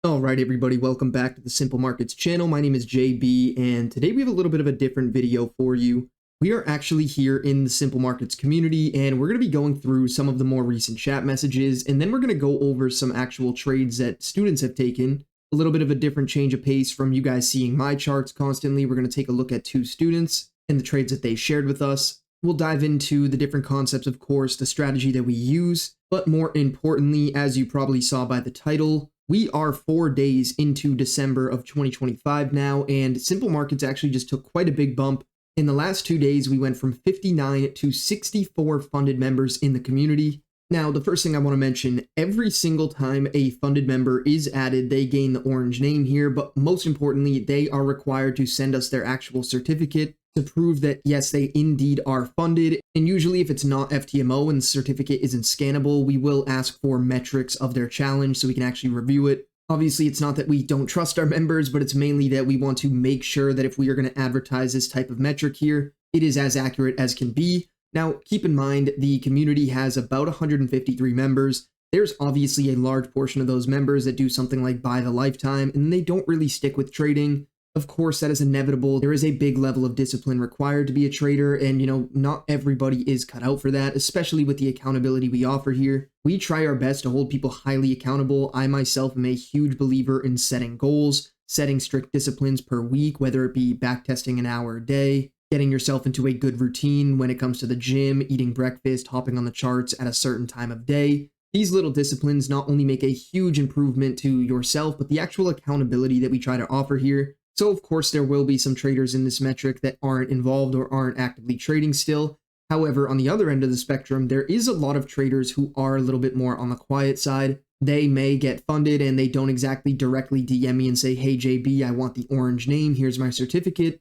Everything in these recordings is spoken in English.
All right, everybody, welcome back to the Simple Markets channel. My name is JB, and today we have a little bit of a different video for you. We are actually here in the Simple Markets community, and we're going to be going through some of the more recent chat messages, and then we're going to go over some actual trades that students have taken. A little bit of a different change of pace from you guys seeing my charts constantly. We're going to take a look at two students and the trades that they shared with us. We'll dive into the different concepts, of course, the strategy that we use, but more importantly, as you probably saw by the title, we are 4 days into December of 2025 now, and Simple Markets actually just took quite a big bump. In the last 2 days, we went from 59 to 64 funded members in the community. Now, the first thing I want to mention, every single time a funded member is added, they gain the orange name here, but most importantly, they are required to send us their actual certificate to prove that, yes, they indeed are funded. And usually if it's not FTMO and the certificate isn't scannable, we will ask for metrics of their challenge so we can actually review it. Obviously, it's not that we don't trust our members, but it's mainly that we want to make sure that if we are going to advertise this type of metric here, it is as accurate as can be. Now, keep in mind, the community has about 153 members. There's obviously a large portion of those members that do something like buy the lifetime, and they don't really stick with trading. Of course, that is inevitable. There is a big level of discipline required to be a trader, and not everybody is cut out for that, especially with the accountability we offer here. We try our best to hold people highly accountable. I myself am a huge believer in setting goals, setting strict disciplines per week, whether it be backtesting an hour a day, getting yourself into a good routine when it comes to the gym, eating breakfast, hopping on the charts at a certain time of day. These little disciplines not only make a huge improvement to yourself, but the actual accountability that we try to offer here. So of course, there will be some traders in this metric that aren't involved or aren't actively trading still. However, on the other end of the spectrum, there is a lot of traders who are a little bit more on the quiet side. They may get funded and they don't exactly directly DM me and say, hey, JB, I want the orange name. Here's my certificate.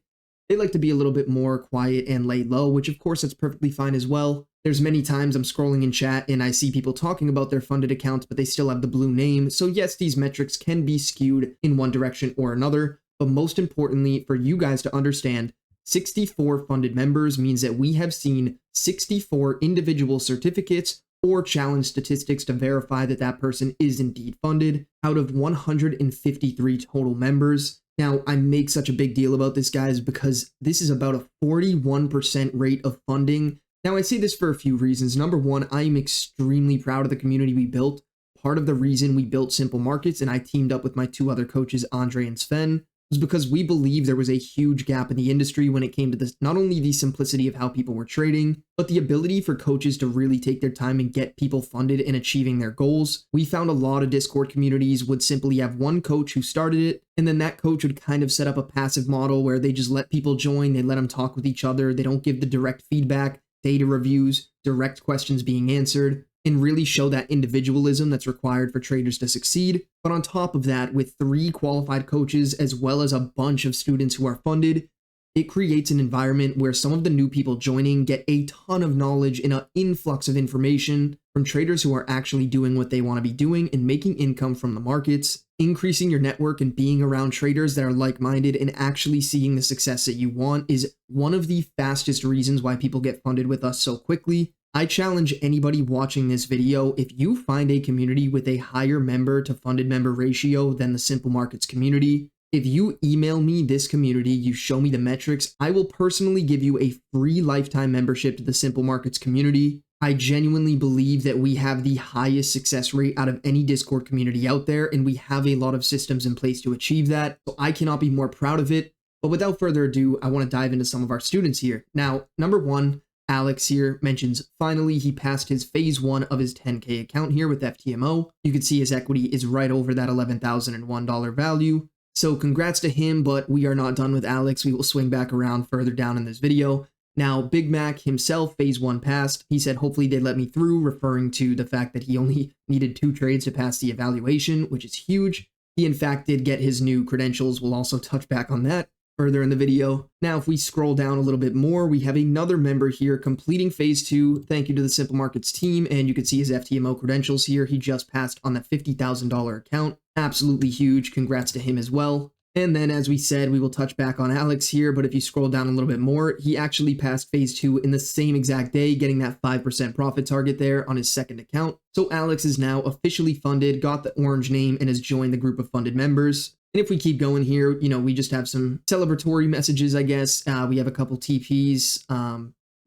They like to be a little bit more quiet and lay low, which of course that's perfectly fine as well. There's many times I'm scrolling in chat and I see people talking about their funded accounts, but they still have the blue name. So yes, these metrics can be skewed in one direction or another. But most importantly, for you guys to understand, 64 funded members means that we have seen 64 individual certificates or challenge statistics to verify that that person is indeed funded out of 153 total members. Now, I make such a big deal about this, guys, because this is about a 41% rate of funding. Now, I say this for a few reasons. Number one, I am extremely proud of the community we built. Part of the reason we built Simple Markets and I teamed up with my two other coaches, Andre and Sven, was because we believe there was a huge gap in the industry when it came to this, not only the simplicity of how people were trading, but the ability for coaches to really take their time and get people funded in achieving their goals. We found a lot of Discord communities would simply have one coach who started it, and then that coach would kind of set up a passive model where they just let people join, they let them talk with each other, they don't give the direct feedback, data reviews, direct questions being answered, and really show that individualism that's required for traders to succeed. But on top of that, with 3 qualified coaches as well as a bunch of students who are funded, it creates an environment where some of the new people joining get a ton of knowledge and an influx of information from traders who are actually doing what they want to be doing and making income from the markets. Increasing your network and being around traders that are like-minded and actually seeing the success that you want is one of the fastest reasons why people get funded with us so quickly. I challenge anybody watching this video, if you find a community with a higher member to funded member ratio than the Simple Markets community, if you email me this community, you show me the metrics, I will personally give you a free lifetime membership to the Simple Markets community. I genuinely believe that we have the highest success rate out of any Discord community out there, and we have a lot of systems in place to achieve that. So I cannot be more proud of it. But without further ado, I want to dive into some of our students here. Now, number one, Alex here mentions finally he passed his phase 1 of his 10K account here with FTMO. You can see his equity is right over that $11,001 value. So congrats to him, but we are not done with Alex. We will swing back around further down in this video. Now, Big Mac himself, phase 1 passed. He said hopefully they let me through, referring to the fact that he only needed 2 trades to pass the evaluation, which is huge. He in fact did get his new credentials. We'll also touch back on that further in the video. Now, if we scroll down a little bit more, we have another member here completing phase 2. Thank you to the Simple Markets team, and you can see his FTMO credentials here. He just passed on that $50,000 account. Absolutely huge. Congrats to him as well. And then, as we said, we will touch back on Alex here, but if you scroll down a little bit more, he actually passed phase 2 in the same exact day, getting that 5% profit target there on his second account. So Alex is now officially funded, got the orange name, and has joined the group of funded members. And if we keep going here, we just have some celebratory messages, I guess. We have a couple TPs.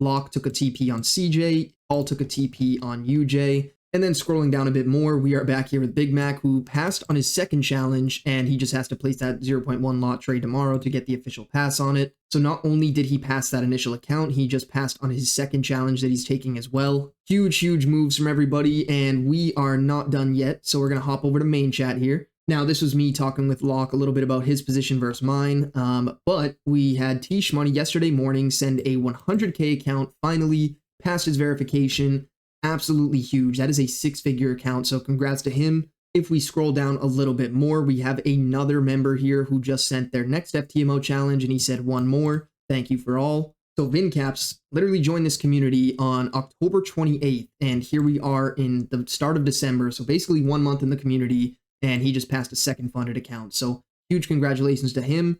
Locke took a TP on CJ, Paul took a TP on UJ. And then scrolling down a bit more, we are back here with Big Mac, who passed on his second challenge, and he just has to place that 0.1 lot trade tomorrow to get the official pass on it. So not only did he pass that initial account, he just passed on his second challenge that he's taking as well. Huge moves from everybody, and we are not done yet, so we're going to hop over to main chat here. Now, this was me talking with Locke a little bit about his position versus mine, but we had Tish Money yesterday morning send a 100K account, finally passed his verification. Absolutely huge. That is a 6-figure account, so congrats to him. If we scroll down a little bit more, we have another member here who just sent their next FTMO challenge, and he said one more. Thank you for all. So VinCaps literally joined this community on October 28th, and here we are in the start of December, so basically 1 month in the community, and he just passed a second funded account. So huge congratulations to him.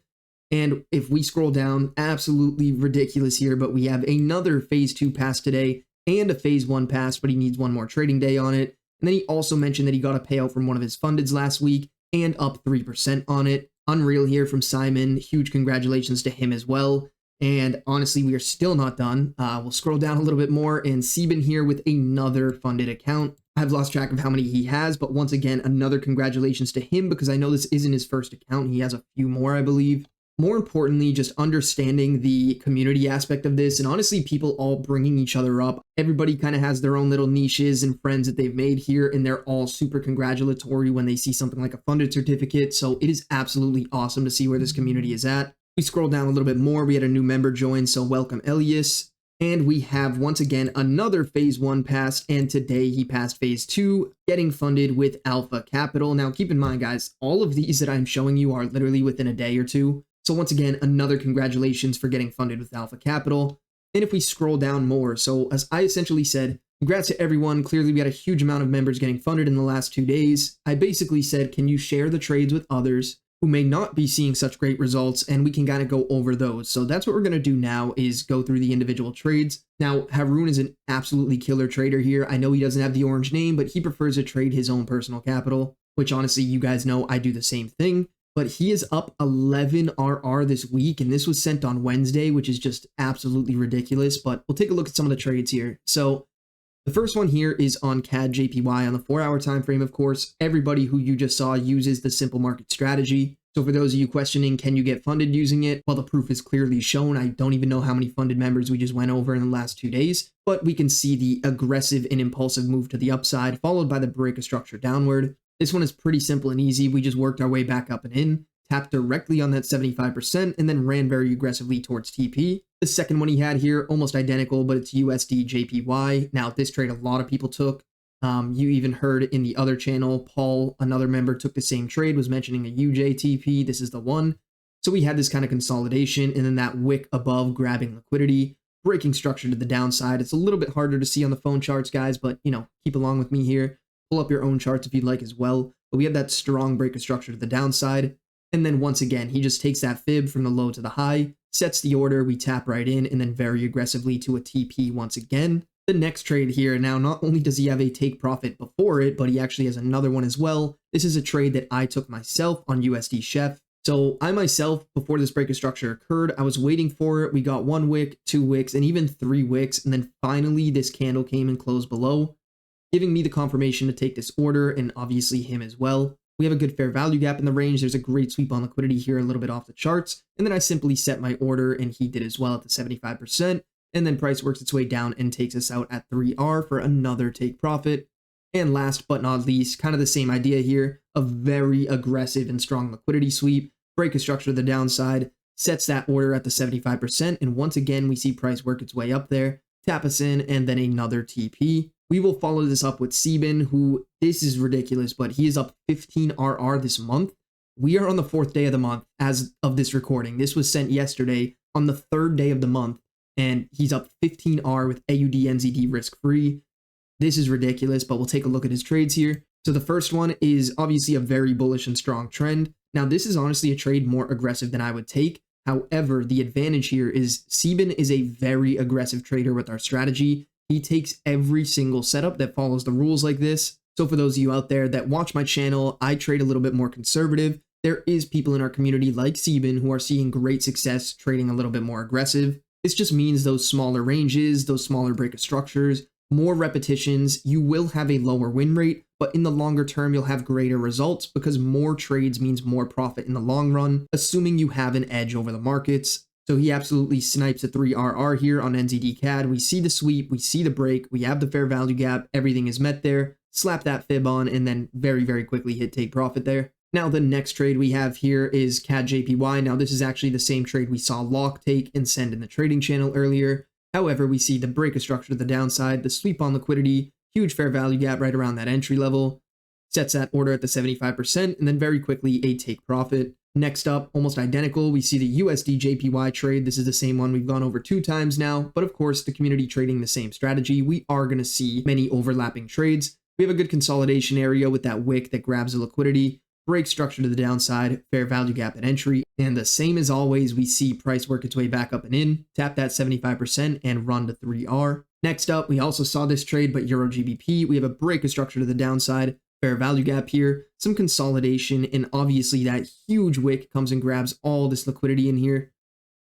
And if we scroll down, absolutely ridiculous here, but we have another phase 2 pass today, and a phase 1 pass, but he needs one more trading day on it. And then he also mentioned that he got a payout from one of his fundeds last week and up 3% on it. Unreal here from Simon. Huge congratulations to him as well. And honestly, we are still not done. We'll scroll down a little bit more, and Sebin here with another funded account. I've lost track of how many he has, but once again, another congratulations to him, because I know this isn't his first account. He has a few more, I believe. More importantly, just understanding the community aspect of this, and honestly, people all bringing each other up. Everybody kind of has their own little niches and friends that they've made here, and they're all super congratulatory when they see something like a funded certificate. So it is absolutely awesome to see where this community is at. We scroll down a little bit more. We had a new member join, so welcome Elias. And we have, once again, another phase 1 pass, and today he passed phase 2, getting funded with Alpha Capital. Now, keep in mind, guys, all of these that I'm showing you are literally within a day or two. So once again, another congratulations for getting funded with Alpha Capital. And if we scroll down more, so as I essentially said, congrats to everyone. Clearly, we had a huge amount of members getting funded in the last 2 days. I basically said, can you share the trades with others who may not be seeing such great results, and we can kind of go over those. So that's what we're going to do now, is go through the individual trades. Now, Harun is an absolutely killer trader here. I know he doesn't have the orange name, but he prefers to trade his own personal capital, which honestly, you guys know I do the same thing. But he is up 11 RR this week, and this was sent on Wednesday, which is just absolutely ridiculous. But we'll take a look at some of the trades here. So the first one here is on CAD JPY on the 4-hour time frame, of course. Everybody who you just saw uses the simple market strategy. So for those of you questioning, can you get funded using it? Well, the proof is clearly shown. I don't even know how many funded members we just went over in the last 2 days, but we can see the aggressive and impulsive move to the upside, followed by the break of structure downward. This one is pretty simple and easy. We just worked our way back up and in, tapped directly on that 75%, and then ran very aggressively towards TP. The second one he had here, almost identical, but it's USD JPY. Now, this trade a lot of people took. You even heard in the other channel, Paul, another member, took the same trade, was mentioning a UJ TP. This is the one. So we had this kind of consolidation, and then that wick above grabbing liquidity, breaking structure to the downside. It's a little bit harder to see on the phone charts, guys, but, keep along with me here. Pull up your own charts if you'd like as well. But we have that strong break of structure to the downside. And then once again, he just takes that fib from the low to the high, sets the order, we tap right in, and then very aggressively to a TP once again. The next trade here, now not only does he have a take profit before it, but he actually has another one as well. This is a trade that I took myself on USD Chef. So I myself, before this break of structure occurred, I was waiting for it. We got 1 wick, 2 wicks, and even 3 wicks. And then finally this candle came and closed below, giving me the confirmation to take this order, and obviously him as well. We have a good fair value gap in the range. There's a great sweep on liquidity here, a little bit off the charts. And then I simply set my order, and he did as well at the 75%. And then price works its way down and takes us out at 3R for another take profit. And last but not least, kind of the same idea here, a very aggressive and strong liquidity sweep, break a structure to the downside, sets that order at the 75%. And once again, we see price work its way up there, tap us in, and then another TP. We will follow this up with Sebin, who, this is ridiculous, but he is up 15 RR this month. We are on the 4th day of the month as of this recording. This was sent yesterday on the 3rd day of the month, and he's up 15R with AUD NZD risk-free. This is ridiculous, but we'll take a look at his trades here. So the first one is obviously a very bullish and strong trend. Now, this is honestly a trade more aggressive than I would take. However, the advantage here is Sebin is a very aggressive trader with our strategy. He takes every single setup that follows the rules like this. So for those of you out there that watch my channel, I trade a little bit more conservative. There is people in our community like Sebin who are seeing great success trading a little bit more aggressive. This just means those smaller ranges, those smaller break of structures, more repetitions, you will have a lower win rate, but in the longer term, you'll have greater results because more trades means more profit in the long run, assuming you have an edge over the markets. So he absolutely snipes a 3RR here on NZD CAD. We see the sweep, we see the break, we have the fair value gap, everything is met there. Slap that fib on and then very, very quickly hit take profit there. Now the next trade we have here is CAD JPY. Now this is actually the same trade we saw Lock take and send in the trading channel earlier. However, we see the break of structure to the downside, the sweep on liquidity, huge fair value gap right around that entry level, sets that order at the 75%, and then very quickly a take profit. Next up, almost identical, we see the USD JPY trade. This is the same one we've gone over 2 times now, but of course, the community trading the same strategy. We are going to see many overlapping trades. We have a good consolidation area with that wick that grabs the liquidity, break structure to the downside, fair value gap at entry, and the same as always, we see price work its way back up and in, tap that 75% and run to 3R. Next up, we also saw this trade, but Euro GBP, we have a break of structure to the downside, fair value gap here, some consolidation, and obviously that huge wick comes and grabs all this liquidity in here,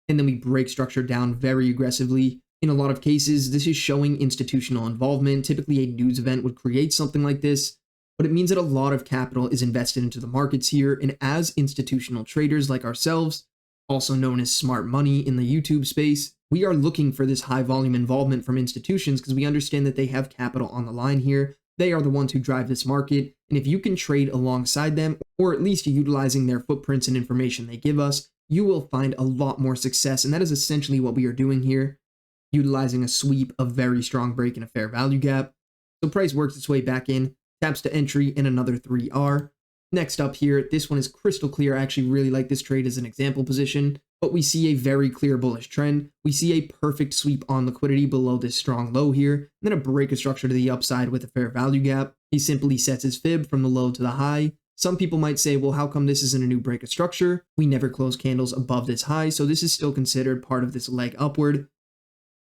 and then we break structure down very aggressively. In a lot of cases, this is showing institutional involvement. Typically, a news event would create something like this, but it means that a lot of capital is invested into the markets here, and as institutional traders like ourselves, also known as smart money in the YouTube space, we are looking for this high volume involvement from institutions because we understand that they have capital on the line here. They are the ones who drive this market, and if you can trade alongside them, or at least utilizing their footprints and information they give us, you will find a lot more success, and that is essentially what we are doing here, utilizing a sweep, a very strong break, and a fair value gap. So price works its way back in, taps to entry, and another 3R. Next up here, this one is crystal clear. I actually really like this trade as an example position, but we see a very clear bullish trend. We see a perfect sweep on liquidity below this strong low here, and then a break of structure to the upside with a fair value gap. He simply sets his fib from the low to the high. Some people might say, well, how come this isn't a new break of structure? We never close candles above this high, so this is still considered part of this leg upward.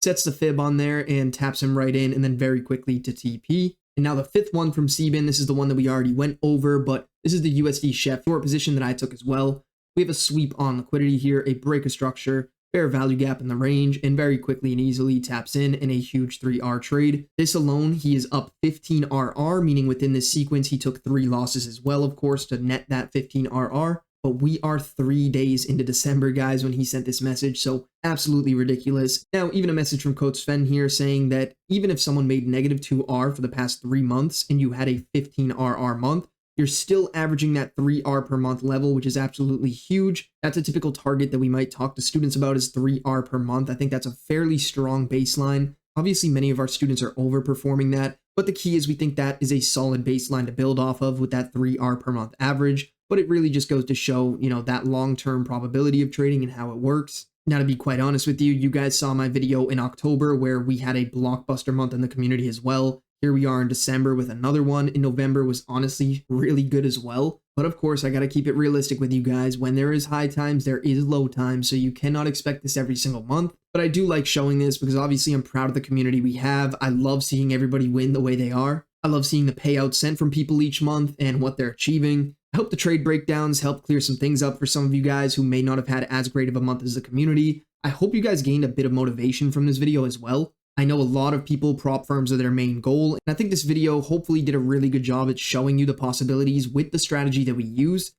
Sets the fib on there and taps him right in, and then very quickly to TP. And now the fifth one from Sebin, this is the one that we already went over, but this is the USD Chef short position that I took as well. We have a sweep on liquidity here, a break of structure, fair value gap in the range, and very quickly and easily taps in a huge 3R trade. This alone, he is up 15 RR, meaning within this sequence, he took 3 losses as well, of course, to net that 15 RR. But we are 3 days into December, guys, when he sent this message, so absolutely ridiculous. Now, even a message from Coach Sven here saying that even if someone made negative 2R for the past 3 months and you had a 15 RR month, you're still averaging that 3R per month level, which is absolutely huge. That's a typical target that we might talk to students about is 3R per month. I think that's a fairly strong baseline. Obviously, many of our students are overperforming that, but the key is we think that is a solid baseline to build off of with that 3R per month average. But it really just goes to show, that long-term probability of trading and how it works. Now, to be quite honest with you, you guys saw my video in October where we had a blockbuster month in the community as well. Here we are in December with another one. In November was honestly really good as well. But of course, I got to keep it realistic with you guys. When there is high times, there is low times. So you cannot expect this every single month. But I do like showing this because obviously I'm proud of the community we have. I love seeing everybody win the way they are. I love seeing the payouts sent from people each month and what they're achieving. I hope the trade breakdowns help clear some things up for some of you guys who may not have had as great of a month as the community. I hope you guys gained a bit of motivation from this video as well. I know a lot of people, prop firms are their main goal, and I think this video hopefully did a really good job at showing you the possibilities with the strategy that we use.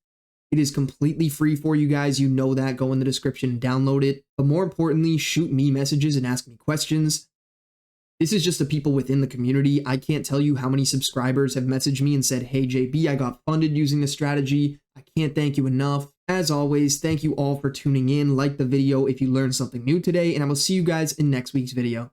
It is completely free for you guys, you know that, go in the description and download it. But more importantly, shoot me messages and ask me questions. This is just the people within the community. I can't tell you how many subscribers have messaged me and said, hey JB, I got funded using this strategy. I can't thank you enough. As always, thank you all for tuning in. Like the video if you learned something new today, and I will see you guys in next week's video.